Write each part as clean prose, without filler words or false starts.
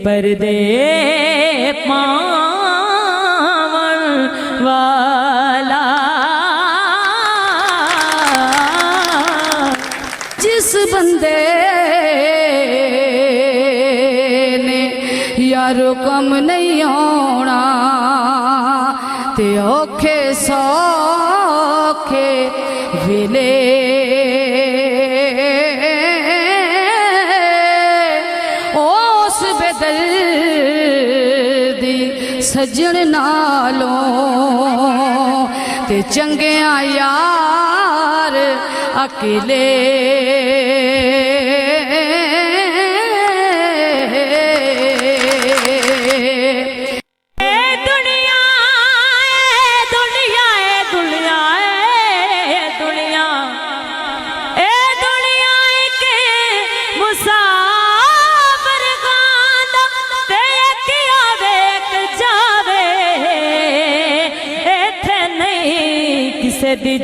पर्दे पावन वाला जिस बंदे ने यारो कम नहीं आना ते औखे सौखे वेले उस बेदर्दी सजन नालों ते चंगिया यार अकेले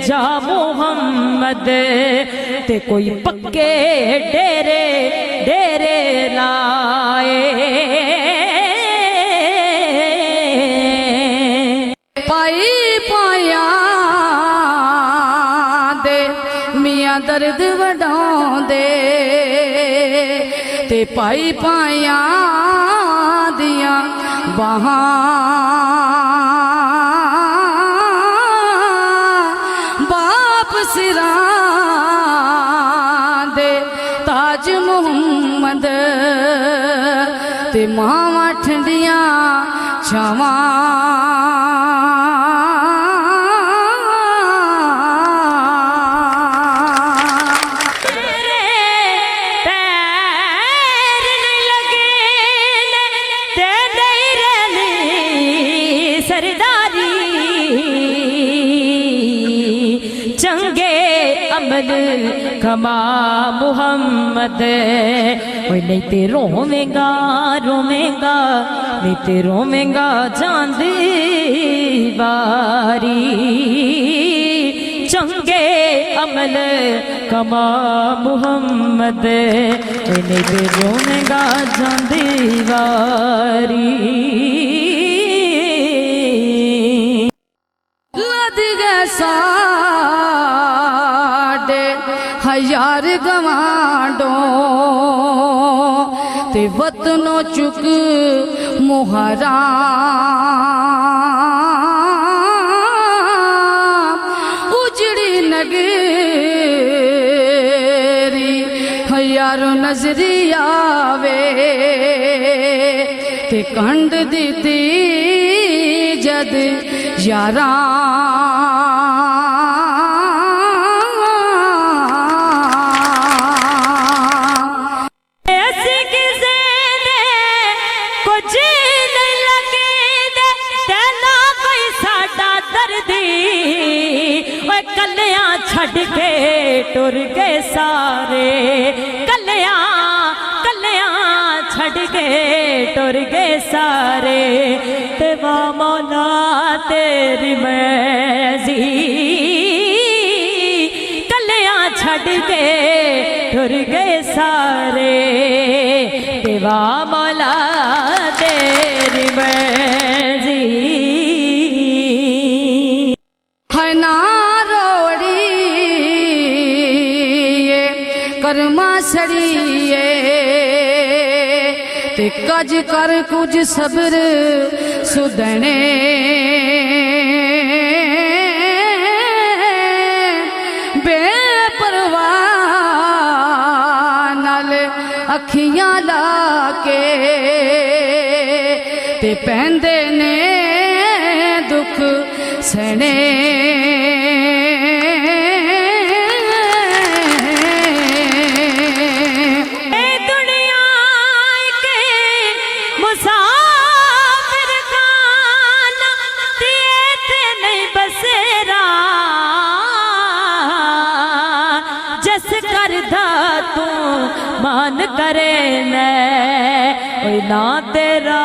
जा मुहम्मद ते कोई पक्के डेरे डेरे लाए पाई पाया दे मियाँ दर्द वडाउंदे ते पाई पाया दिया बाहां सिरांदे ताज मुहम्मद ते मावा ठंडियां छावां खमा मुहम्मद नहीं ते रोवेगा रोवेगा नहीं ते रोवेगा चांदी बारी चंगे अमल कमा मुहम्मद नहीं ते रोवेगा चांदी बारी लद गैसा हजार गवाडो ते वतनो चुक मुहरा उजड़ी नगरी हजारों नजरी आवे ते कंड दी जद यारा छड़ के टुर गए सारे कलिया कलिया छड़ के टुर गए सारे तेवा मौला तेरी मर्जी कलिया छड़ के टुर गए सारे तेवा मौला तेरी मर्जी है ना कर्मा सड़िए ते कज कर कुछ सब्र सुधने बेपरवाह नाल अखियां ला के ते पैंदे ने दुख सने मान करे न ना तेरा